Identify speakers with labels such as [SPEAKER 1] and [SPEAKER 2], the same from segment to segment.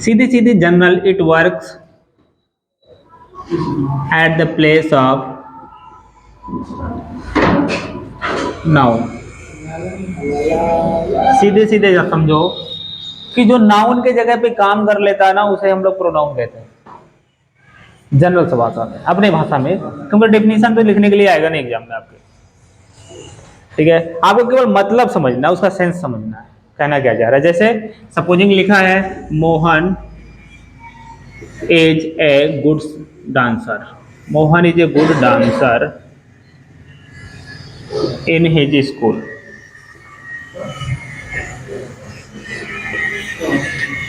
[SPEAKER 1] Sidhi Sidhi general, it works at the place of noun. सीधे सीधे समझो कि जो नाउन के जगह पे काम कर लेता है ना, उसे हम लोग प्रोनाउन कहते हैं जनरल से भाषा में, अपने भाषा में, क्योंकि डेफिनेशन तो लिखने के लिए आएगा नहीं एग्जाम में आपके। ठीक है, आपको केवल मतलब समझना है, उसका सेंस समझना है, कहना क्या जा रहा है। जैसे सपोजिंग लिखा है Mohan is a good dancer, Mohan is a good dancer in his school.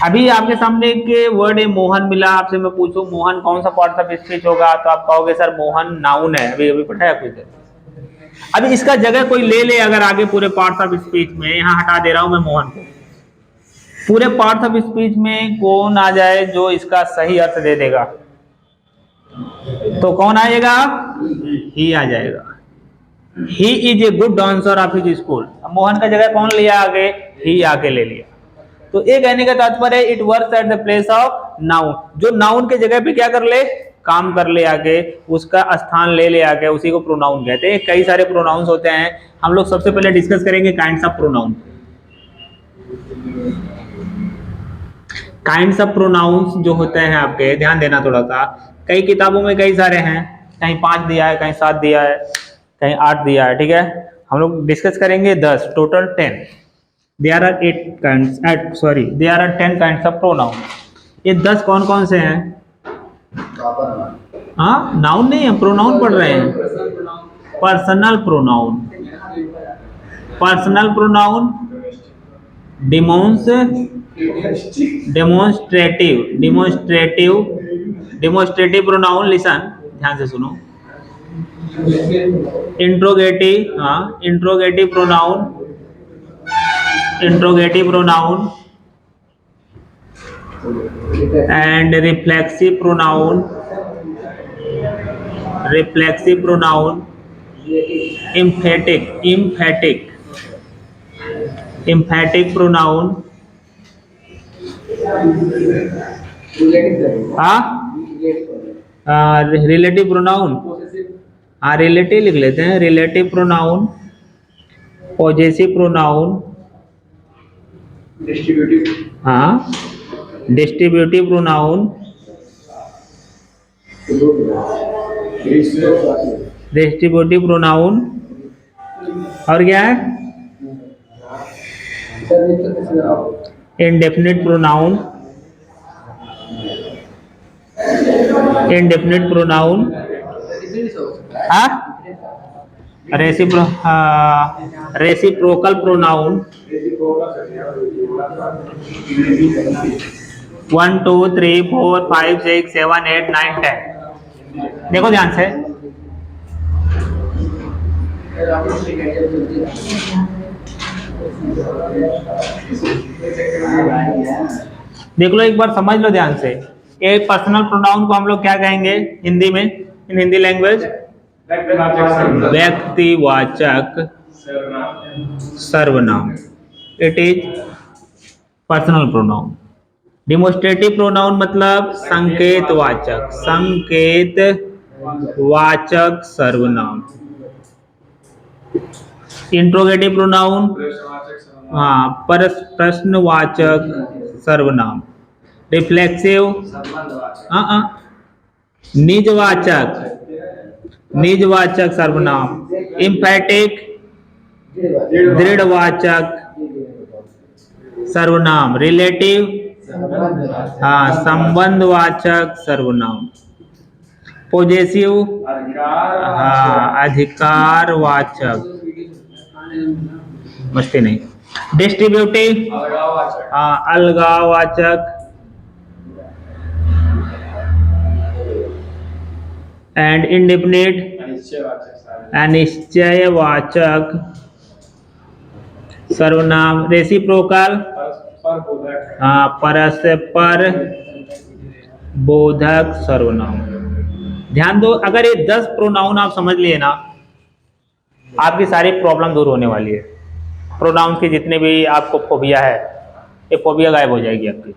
[SPEAKER 1] अभी आपके सामने एक वर्ड है मोहन मिला, आपसे मैं पूछूं मोहन कौन सा पार्ट ऑफ स्पीच होगा, तो आप कहोगे सर मोहन नाउन है, अभी अभी पढ़ा है आपको। अभी इसका जगह कोई ले ले अगर आगे पूरे पार्ट ऑफ स्पीच में, यहां हटा दे रहा हूं मैं मोहन को, पूरे पार्ट ऑफ स्पीच में कौन आ जाए जो इसका सही अर्थ दे देगा, तो कौन आएगा? ही आ जाएगा। ही is a good dancer of his school. Mohan का जगह कौन लिया आगे? ही आके ले लिया। तो ये कहने का तात्पर्य है it works at the place of noun, जो नाउन के जगह पे क्या कर ले, काम कर ले आके, उसका स्थान ले ले आके, उसी को प्रोनाउन कहते हैं। कई सारे प्रोनाउंस होते हैं, हम लोग सबसे पहले डिस्कस करेंगे kinds of pronoun. Kinds of pronouns जो होते हैं आपके, ध्यान देना थोड़ा सा, कई किताबों में कई सारे हैं, कहीं 5 दिया है, कहीं 7 दिया है, कहीं 8 दिया है। ठीक है, हम लोग डिस्कस करेंगे 10, total 10। There are 8 kinds, there are 10 kinds of pronoun। ये 10 कौन कौन से हैं? हाँ, नाउन नहीं है, प्रोनाउन पढ़ रहे हैं। Personal pronoun, personal pronoun, demonstrative pronoun, listen ध्यान से सुनो, इंट्रोगेटिव, हाँ interrogative pronoun, interrogative pronoun and reflexive pronoun, reflexive pronoun, emphatic pronoun, relative pronoun, हाँ रिलेटिव लिख लेते हैं, रिलेटिव प्रोनाउन, पॉजेसिव प्रोनाउन, हाँ डिस्ट्रीब्यूटिव प्रोनाउन, डिस्ट्रीब्यूटिव प्रोनाउन, और क्या है? इंडेफिनिट प्रोनाउन, इंडेफिनिट प्रोनाउन, हाँ रेसिप्रोकल प्रोनाउन, 1 2 3 4 5 6 7 8 9 10। देखो ध्यान से, देख लो एक बार, समझ लो ध्यान से। एक पर्सनल प्रोनाउन को हम लोग क्या कहेंगे हिंदी में, इन हिंदी लैंग्वेज? व्यक्तिवाचक सर्वनाम, it is personal pronoun. Demonstrative pronoun मतलब संकेतवाचक, संकेतवाचक सर्वनाम। इंट्रोगेटिव प्रोनाउन, हाँ प्रश्नवाचक सर्वनाम। रिफ्लेक्सिव, निजवाचक, निजवाचक सर्वनाम। इम्फेटिक, दृढ़वाचक सर्वनाम। रिलेटिव, हाँ संबंधवाचक सर्वनाम। पॉजेसिव, हाँ अधिकारवाचक, मस्ती नहीं। डिस्ट्रीब्यूटिव, हाँ अलगाववाचक। एंड इंडेफिनिट, अनिश्चयवाचक सर्वनाम। रेसिप्रोकल, हाँ परस्पर बोधक सर्वनाम। ध्यान दो, अगर ये 10 प्रोनाउन आप समझ लिए ना, आपकी सारी प्रॉब्लम दूर होने वाली है। प्रोनाउन के जितने भी आपको फोबिया है, ये फोबिया गायब हो जाएगी आपकी।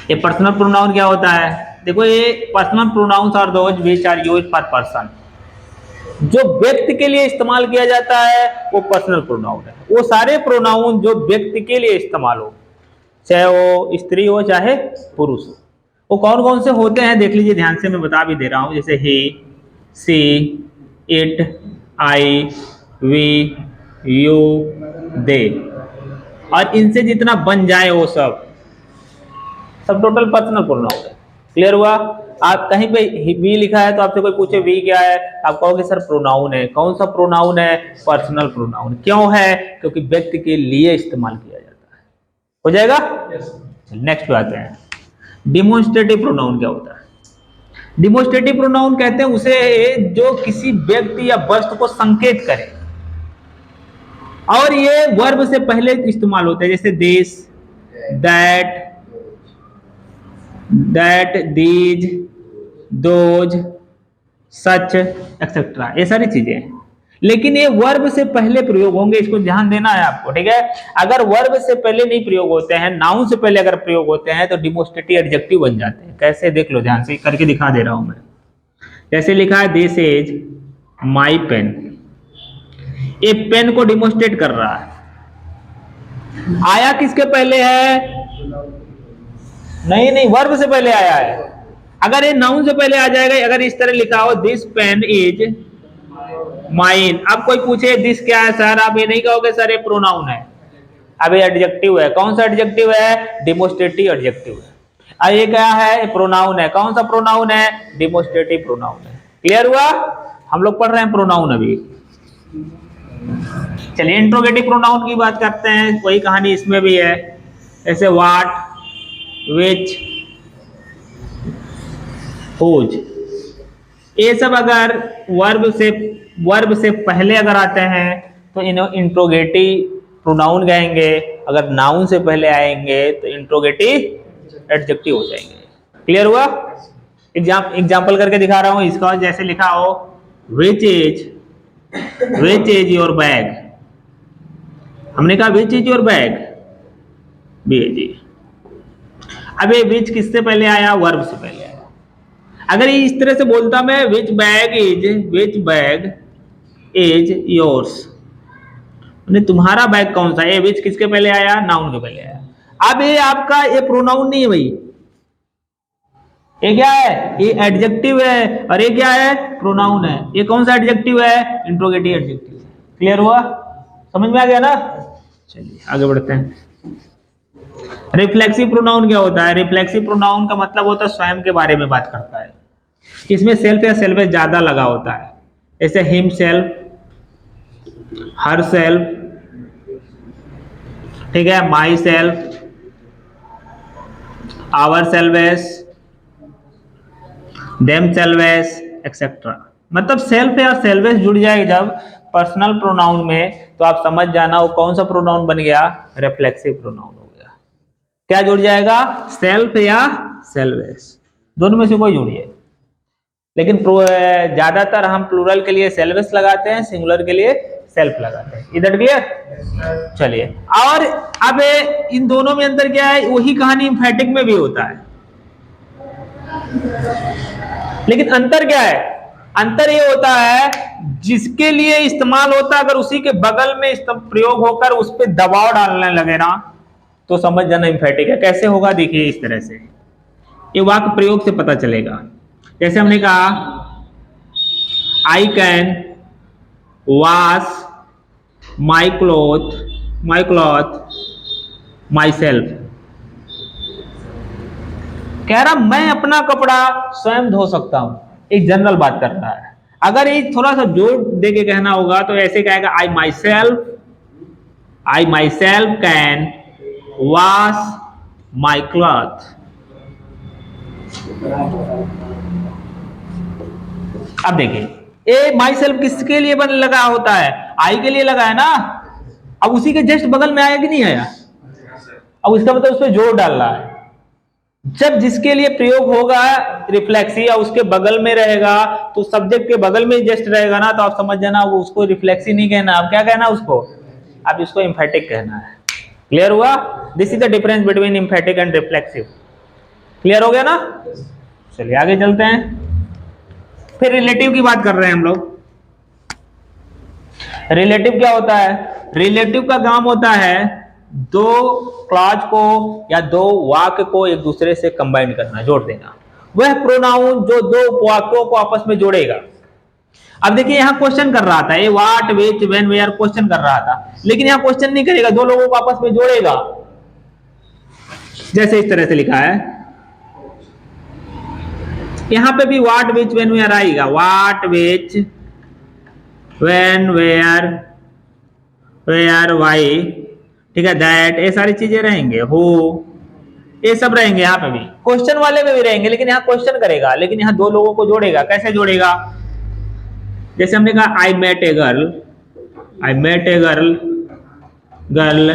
[SPEAKER 1] ये पर्सनल प्रोनाउन क्या होता है? देखो ये personal pronouns are those which are used for person. जो व्यक्ति के लिए इस्तेमाल किया जाता है वो पर्सनल प्रोनाउन है। वो सारे प्रोनाउन जो व्यक्ति के लिए इस्तेमाल हो, चाहे वो स्त्री हो चाहे पुरुष हो, वो कौन कौन से होते हैं देख लीजिए ध्यान से, मैं बता भी दे रहा हूं। जैसे ही, सी, इट, आई, वी, यू, दे, और इनसे जितना बन जाए वो सब टोटल पर्सनल प्रोनाउन है। क्लियर हुआ? आप कहीं पे वी लिखा है तो आपसे कोई पूछे वी क्या है, आप कहोगे सर प्रोनाउन है। कौन सा प्रोनाउन है? Personal pronoun. क्यों है? क्योंकि व्यक्ति के लिए इस्तेमाल किया जाता है। हो जाएगा? नेक्स्ट पे आते हैं। डिमोन्स्ट्रेटिव प्रोनाउन क्या होता है? डिमोन्स्ट्रेटिव प्रोनाउन कहते हैं उसे जो किसी व्यक्ति या वस्तु को संकेत करे, और ये वर्ब से पहले इस्तेमाल होते हैं। जैसे this, that, these, those, such, etcetera, ये सारी चीजें। लेकिन ये वर्ब से पहले प्रयोग होंगे, इसको ध्यान देना है आपको, ठीक है? अगर वर्ब से पहले नहीं प्रयोग होते हैं, नाउन से पहले अगर प्रयोग होते हैं तो डिमोन्स्ट्रेटिव एडजेक्टिव बन जाते हैं। कैसे? देख लो ध्यान से, करके दिखा दे रहा हूं मैं। जैसे लिखा है दिस इज माई पेन, ये पेन को डिमोन्स्ट्रेट कर रहा है। आया किसके पहले है? नहीं, वर्ब से पहले आया है। अगर ये नाउन से पहले आ जाएगा, अगर इस तरह लिखा हो दिस पेन इज माइन, अब कोई पूछे दिस क्या है सर, आप ये नहीं कहोगे सर ये प्रोनाउन है। अब ये एडजेक्टिव है। कौन सा एडजेक्टिव है? डिमोन्स्ट्रेटिव एडजेक्टिव है। अब ये क्या है? प्रोनाउन है। कौन सा प्रोनाउन है? डिमोन्स्ट्रेटिव प्रोनाउन है। क्लियर हुआ? हम लोग पढ़ रहे हैं प्रोनाउन अभी। चलिए इंट्रोगेटिव प्रोनाउन की बात करते हैं। वही कहानी इसमें भी है। जैसे व्हाट, विच, हुज, ये सब अगर वर्ब से पहले अगर आते हैं तो इन्हें इंट्रोगेटिव प्रोनाउन कहेंगे। अगर नाउन से पहले आएंगे तो इंट्रोगेटिव एडजेक्टिव हो जाएंगे। क्लियर हुआ? एग्जाम्पल करके दिखा रहा हूं इसका। जैसे लिखा हो विच इज योर बैग, हमने कहा विच इज योर बैग, जी। अब ये विच किससे पहले आया? वर्ब से पहले आया। अगर इस तरह से बोलता मैं विच बैग इज योर्स, तुम्हारा बैग कौन सा? ये विच किसके पहले आया? नाउन के पहले आया। अब ये आपका ये प्रोनाउन नहीं है भाई, ये क्या है? ये एडजेक्टिव है। और ये क्या है? प्रोनाउन है। ये कौन सा एडजेक्टिव है? Interrogative adjective. क्लियर हुआ? समझ में आ गया ना? चलिए आगे बढ़ते हैं। रिफ्लेक्सिव प्रोनाउन क्या होता है? रिफ्लेक्सिव प्रोनाउन का मतलब होता है स्वयं के बारे में बात करता है। इसमें सेल्फ या सेल्फेस ज्यादा लगा होता है। जैसे हिम सेल्फ, हर सेल्फ, ठीक है, myself, ourselves, themselves, etcetera. मतलब सेल्फ या सेल्वेस जुड़ जाए जब पर्सनल प्रोनाउन में, तो आप समझ जाना वो कौन सा प्रोनाउन बन गया? रिफ्लेक्सिव प्रोनाउन हो गया। क्या जुड़ जाएगा? सेल्फ या सेल्वेस, दोनों में से कोई जुड़िए। लेकिन ज्यादातर हम प्लूरल के लिए सेल्वेस लगाते हैं, सिंगुलर के लिए सेल्फ लगाते हैं। इधर क्लियर? चलिए, और अब इन दोनों में अंतर क्या है? वही कहानी एम्फैटिक में भी होता है, लेकिन अंतर क्या है? अंतर ये होता है जिसके लिए इस्तेमाल होता है, अगर उसी के बगल में प्रयोग होकर उस पर दबाव डालने लगे ना, तो समझ जाना एम्फैटिक है। कैसे होगा? देखिए इस तरह से, ये वाक्य प्रयोग से पता चलेगा। जैसे हमने कहा I can wash my cloth my self. कह रहा मैं अपना कपड़ा स्वयं धो सकता हूं, एक जनरल बात कर रहा है। अगर ये थोड़ा सा जोर दे के कहना होगा तो ऐसे कहेगा I myself can wash my cloth. अब देखिए ए माई सेल्फ किसके लिए बन लगा होता है? आई के लिए लगा है ना। अब उसी के जस्ट बगल में आया कि नहीं आया? अब उसका मतलब उस पर जोर डाल रहा है। जब जिसके लिए प्रयोग होगा रिफ्लेक्सिव या उसके बगल में रहेगा, तो सब्जेक्ट के बगल में जस्ट रहेगा ना, तो आप समझ जाना वो उसको रिफ्लेक्सिव नहीं कहना। अब क्या कहना उसको? अब इसको एम्फैटिक कहना है। क्लियर हुआ? This is the difference between एम्फैटिक and reflexive. Clear हो गया ना? चलिए आगे चलते हैं। फिर रिलेटिव की बात कर रहे हैं हम लोग। रिलेटिव क्या होता है? रिलेटिव का काम होता है दो क्लॉज को या दो वाक्य को एक दूसरे से कंबाइन करना, जोड़ देना। वह प्रोनाउन जो दो वाक्यों को आपस में जोड़ेगा। अब देखिए यहां क्वेश्चन कर रहा था, ये what, which, when, where question कर रहा था, लेकिन यहां क्वेश्चन नहीं करेगा, दो लोगों को आपस में जोड़ेगा। जैसे इस तरह से लिखा है, यहां पे भी व्हाट, व्हिच, व्हेन, वेयर आएगा। What, which, when, where, why, ठीक है, दैट, ये सारी चीजें रहेंगे। हु, ये सब रहेंगे। यहाँ पे भी क्वेश्चन वाले में भी रहेंगे, लेकिन यहाँ क्वेश्चन करेगा, लेकिन यहाँ दो लोगों को जोड़ेगा। कैसे जोड़ेगा? जैसे हमने कहा I met a girl, I met a girl, girl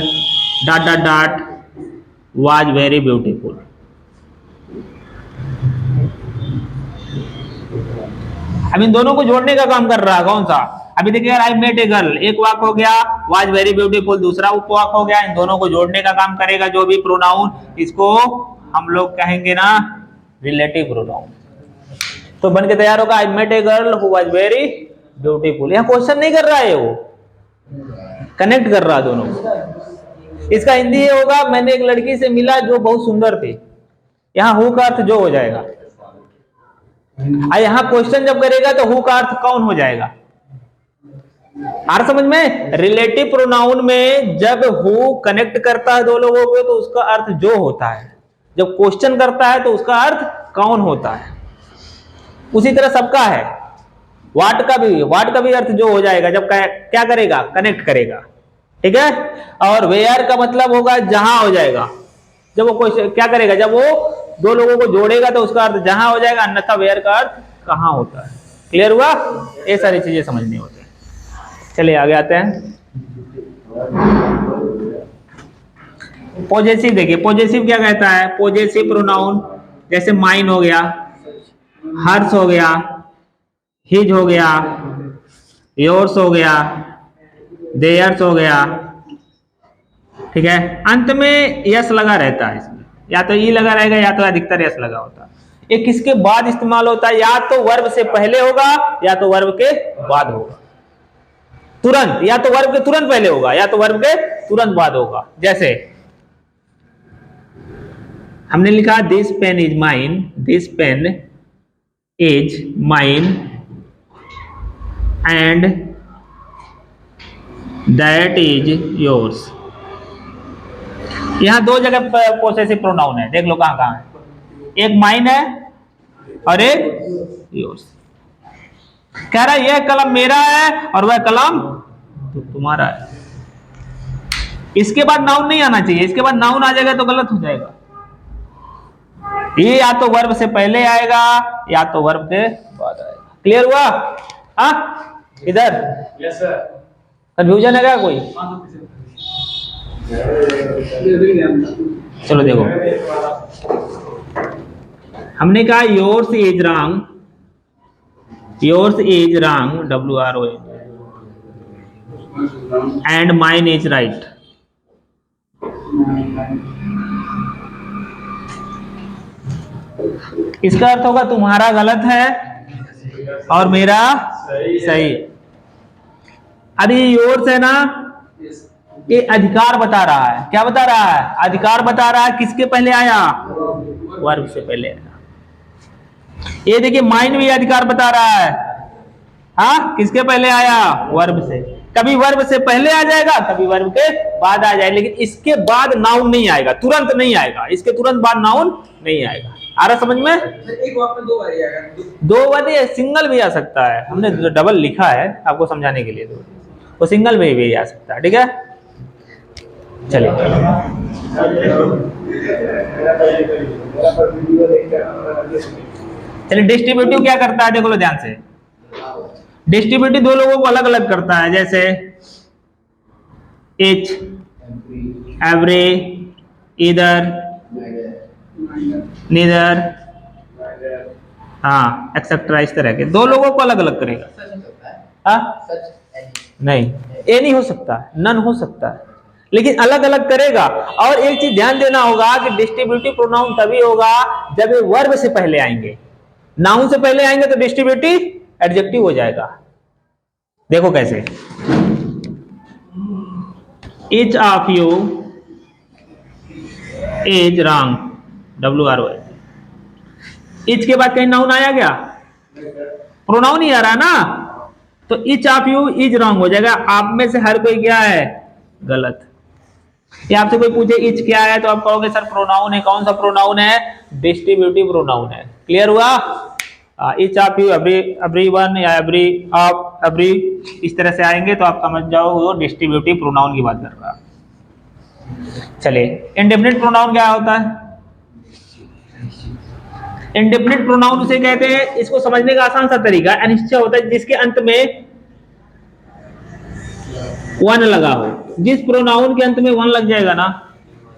[SPEAKER 1] dot dot dot was very beautiful. अब इन दोनों को जोड़ने का काम कर रहा है कौन सा? अभी देखिए आई मेट ए गर्ल, एक वाक्य हो गया, वाज वेरी ब्यूटीफुल दूसरा उपवाक्य हो गया। इन दोनों को जोड़ने का काम करेगा जो भी प्रोनाउन, इसको हम लोग कहेंगे ना रिलेटिव प्रोनाउन। तो बन के तैयार होगा I met a girl who was very beautiful. यहाँ क्वेश्चन नहीं कर रहा है, वो कनेक्ट कर रहा है दोनों। इसका हिंदी ये होगा मैंने एक लड़की से मिला जो बहुत सुंदर थी। यहाँ हु का अर्थ जो हो जाएगा, यहाँ क्वेश्चन जब करेगा तो हु का अर्थ कौन हो जाएगा। आ समझ में? रिलेटिव प्रोनाउन में जब हु कनेक्ट करता है दो लोगों को तो उसका अर्थ जो होता है, जब क्वेश्चन करता है तो उसका अर्थ कौन होता है। उसी तरह सबका है, वाट का भी अर्थ जो हो जाएगा जब क्या करेगा, कनेक्ट करेगा, ठीक है। और वेयर का मतलब होगा जहां हो जाएगा, जब वो क्वेश्चन क्या करेगा, जब वो दो लोगों को जोड़ेगा तो उसका अर्थ जहां हो जाएगा, अन्यथा वेयर का अर्थ कहां होता है। क्लियर हुआ? ये सारी चीजें समझनी होती है। चलिए आगे आते हैं। पॉजेसिव देखिए, पॉजेसिव क्या कहता है? पॉजेसिव प्रोनाउन जैसे माइन हो गया, हर्ष हो गया, हिज हो गया, योर्स हो गया, देयर्स हो गया, ठीक है। अंत में यस लगा रहता है इसमें, या तो ई लगा रहेगा या तो अधिकतर यस लगा होता है। ये किसके बाद इस्तेमाल होता है? या तो वर्ब से पहले होगा या तो वर्ब के बाद होगा। तुरंत, या तो वर्ब के तुरंत पहले होगा या तो वर्ब के तुरंत बाद होगा। जैसे हमने लिखा this pen is mine, this pen is mine and that is yours. यहां दो जगह पोसेसिव प्रोनाउन है, देख लो कहां कहां है। एक माइन है और एक योर्स। कह रहा है यह कलम मेरा है और वह कलम तो तुम्हारा है। इसके बाद नाउन नहीं आना चाहिए, इसके बाद नाउन आ जाएगा तो गलत हो जाएगा। ये या तो वर्ब से पहले आएगा या तो वर्ब के बाद आएगा। क्लियर हुआ? हाँ इधर
[SPEAKER 2] यस सर।
[SPEAKER 1] कंफ्यूजन है क्या कोई? चलो देखो, हमने कहा yours is wrong, yours is wrong WRO and mine is right. इसका अर्थ होगा तुम्हारा गलत है और मेरा सही। अभी योर्स है ना, ये अधिकार बता रहा है। क्या बता रहा है? अधिकार बता रहा है। किसके पहले आया? वर्ब से पहले आया। ये देखिए माइन भी अधिकार बता रहा है। हाँ, किसके पहले आया? वर्ब से। कभी वर्ब से पहले आ जाएगा, कभी वर्ब के बाद आ जाएगा, लेकिन इसके बाद नाउन नहीं आएगा, तुरंत नहीं आएगा। इसके तुरंत बाद नाउन नहीं आएगा। आ रहा समझ में?
[SPEAKER 2] एक वाक्य में दो बार आएगा,
[SPEAKER 1] दो बार सिंगल भी आ सकता है। हमने डबल लिखा है आपको समझाने के लिए, तो सिंगल में भी आ सकता है। ठीक है, चलिए चलिए। डिस्ट्रीब्यूटिव क्या करता है, देखो लो ध्यान से। डिस्ट्रीब्यूटिव दो लोगों को अलग अलग करता है, जैसे इच, एवरी, इधर, नीदर, हाँ एक्सेट्रा, इस तरह के दो लोगों को अलग अलग करेगा। हाँ नहीं, ए नहीं हो सकता, नन हो सकता है, लेकिन अलग अलग करेगा। और एक चीज ध्यान देना होगा कि डिस्ट्रीब्यूटिव प्रोनाउन तभी होगा जब ये वर्ब से पहले आएंगे। नाउन से पहले आएंगे तो डिस्ट्रीब्यूटिव एडजेक्टिव हो जाएगा। देखो कैसे, each of you is wrong, WRY। each के बाद कहीं नाउन आया क्या? प्रोनाउन ही आ रहा ना, तो each of you is wrong हो जाएगा। आप में से हर कोई क्या है? गलत। या आपसे कोई पूछे each क्या है तो आप कहोगे सर प्रोनाउन है। कौन सा प्रोनाउन है? डिस्ट्रीब्यूटिव प्रोनाउन है। क्लियर हुआ? each of you, everyone या every of, every इस तरह से आएंगे तो आप समझ जाओ वो डिस्ट्रीब्यूटिव प्रोनाउन की बात कर रहा है। चलिए, इंडेफिनिट प्रोनाउन क्या होता है? इंडेफिनिट प्रोनाउन उसे कहते हैं, इसको समझने का आसान सा तरीका अनिश्चय होता है जिसके अंत में वन लगा हो। जिस प्रोनाउन के अंत में वन लग जाएगा ना,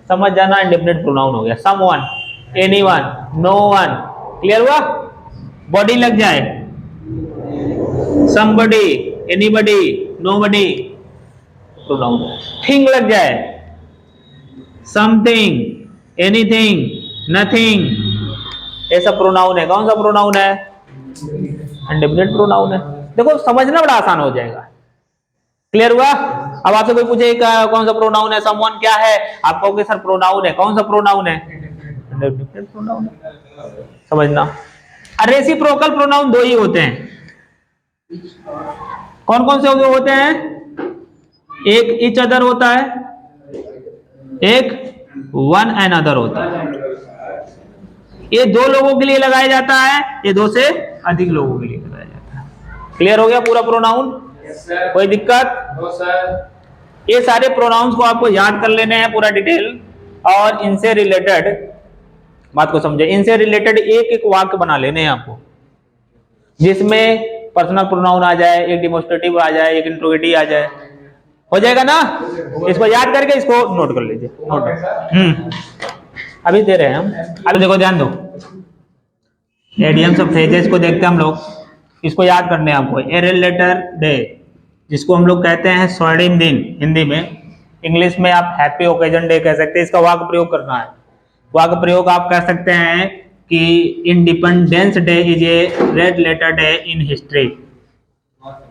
[SPEAKER 1] समझ जाना इंडेफिनिट प्रोनाउन हो गया। Someone, anyone, no one. Clear हुआ? बॉडी लग जाए, somebody, anybody, nobody, pronoun. Thing लग जाए, समथिंग, एनीथिंग, नथिंग, ऐसा प्रोनाउन है। कौन सा प्रोनाउन है? इंडेफिनिट प्रोनाउन है। देखो समझना बड़ा आसान हो जाएगा। क्लियर हुआ? अब आपसे कोई पूछे कौन सा प्रोनाउन है, समवन क्या है, आप कहोगे सर प्रोनाउन है। कौन सा प्रोनाउन है? इंडेफिनिट प्रोनाउन है। समझना। रेसिप्रोकल प्रोनाउन दो ही होते हैं। कौन कौन से होते हैं? एक ईच अदर होता है, एक वन एंड अदर होता है। ये दो लोगों के लिए लगाया जाता है, ये दो से अधिक लोगों के लिए लगाया जाता है। क्लियर हो गया पूरा प्रोनाउन? कोई दिक्कत? ये सारे प्रोनाउंस को आपको याद कर लेने हैं पूरा डिटेल, और इनसे रिलेटेड बात को समझे। इनसे रिलेटेड एक एक वाक्य बना लेने हैं आपको, जिसमें पर्सनल प्रोनाउन आ जाए, एक डिमोस्ट्रेटिव आ जाए, एक इंट्रोगेटिव आ जाए। हो जाएगा ना? इसको याद करके इसको नोट कर लीजिए। नोट अभी दे रहे हैं हम। अब देखो ध्यान दो, एडियम्स ऑफ फ्रेजेस को देखते हैं हम लोग। इसको याद करने हैं आपको। ए रेड लेटर डे, जिसको हम लोग कहते हैं स्वर्णिम दिन हिंदी में, इंग्लिश में आप हैप्पी ओकेजन डे कह सकते हैं। इसका वाक्य प्रयोग करना है। वाक्य प्रयोग आप कह सकते हैं कि independence day is a red letter day in history.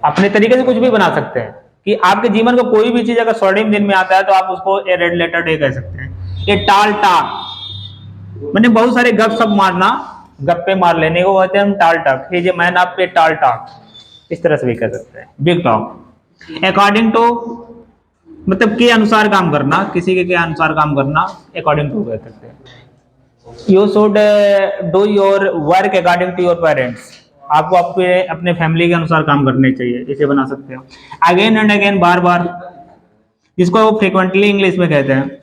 [SPEAKER 1] अपने तरीके से कुछ भी बना सकते हैं कि आपके जीवन का कोई भी चीज अगर स्वर्णिम दिन में आता है तो आप उसको ए रेड लेटर डे कह सकते हैं। ये टाल टाक, मैंने बहुत सारे गप सप मारना, गप्पे मार लेने को कहते हैं हम टाल टाक। ये जो मैन आप पे टाल टाक, इस तरह से भी कह सकते हैं। बिग टॉक, अकॉर्डिंग टू मतलब के अनुसार काम करना, किसी के अनुसार काम करना, अकॉर्डिंग टू कह सकते हैं। You should do your work according to your parents, आपको अपने फैमिली के अनुसार काम करने चाहिए, इसे बना सकते हो। अगेन एंड अगेन, बार बार, जिसको फ्रिक्वेंटली इंग्लिश में कहते हैं।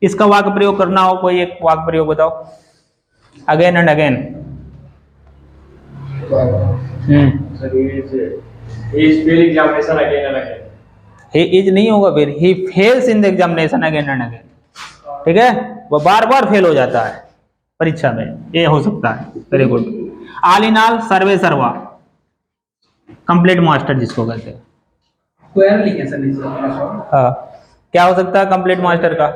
[SPEAKER 1] इसका वाक्य प्रयोग करना हो, कोई एक वाक्य प्रयोग बताओ। Again and again. He is नहीं होगा, फिर he fails in the examination again and again. ठीक है, वो बार बार फेल हो जाता है परीक्षा में, ये हो सकता है। Very good. All in all, सर्वे सर्वा, कंप्लीट मास्टर जिसको कहते हैं। हाँ, क्या हो सकता है कंप्लीट मास्टर का?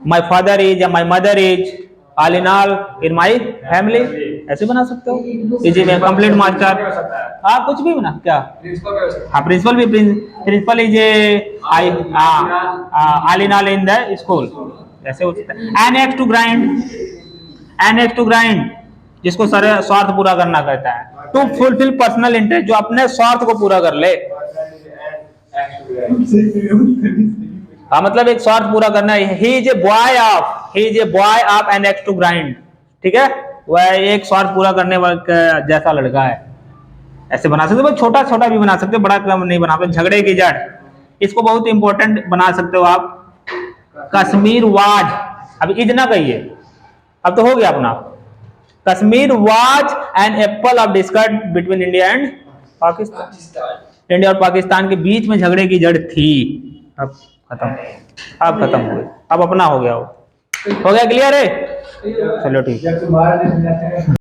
[SPEAKER 1] माई फादर इज या my mother is, all in all in my family, ऐसे बना सकते हो इजी में। कंप्लीट मास्टर, हाँ कुछ भी बना। क्या? हाँ, प्रिंसिपल भी, principal is I, all in all in the school, ऐसे हो सकता है। An axe to grind, an axe to grind, जिसको स्वार्थ पूरा करना कहता है। टू फुलफिल पर्सनल इंटरेस्ट, जो अपने स्वार्थ को पूरा कर ले। हाँ, मतलब एक स्वार्थ पूरा करना है। He is a boy of, he is a boy of an axe to grind. ठीक है, वह एक स्वार्थ पूरा करने वाला जैसा लड़का है, ऐसे बना सकते हो। छोटा छोटा भी बना सकते हो, बड़ा क्रम नहीं बना सकते। झगड़े की जड़, इसको बहुत इंपॉर्टेंट बना सकते हो आप। कश्मीर वाज, अब इज ना कहिए, अब तो हो गया अपना। Kashmir was an apple of discord between India and Pakistan. India और पाकिस्तान के बीच में झगड़े की जड़ थी। अब खत्म, अब खत्म हो गई, अब अपना हो गया। हो गया क्लियर है? चलो ठीक है।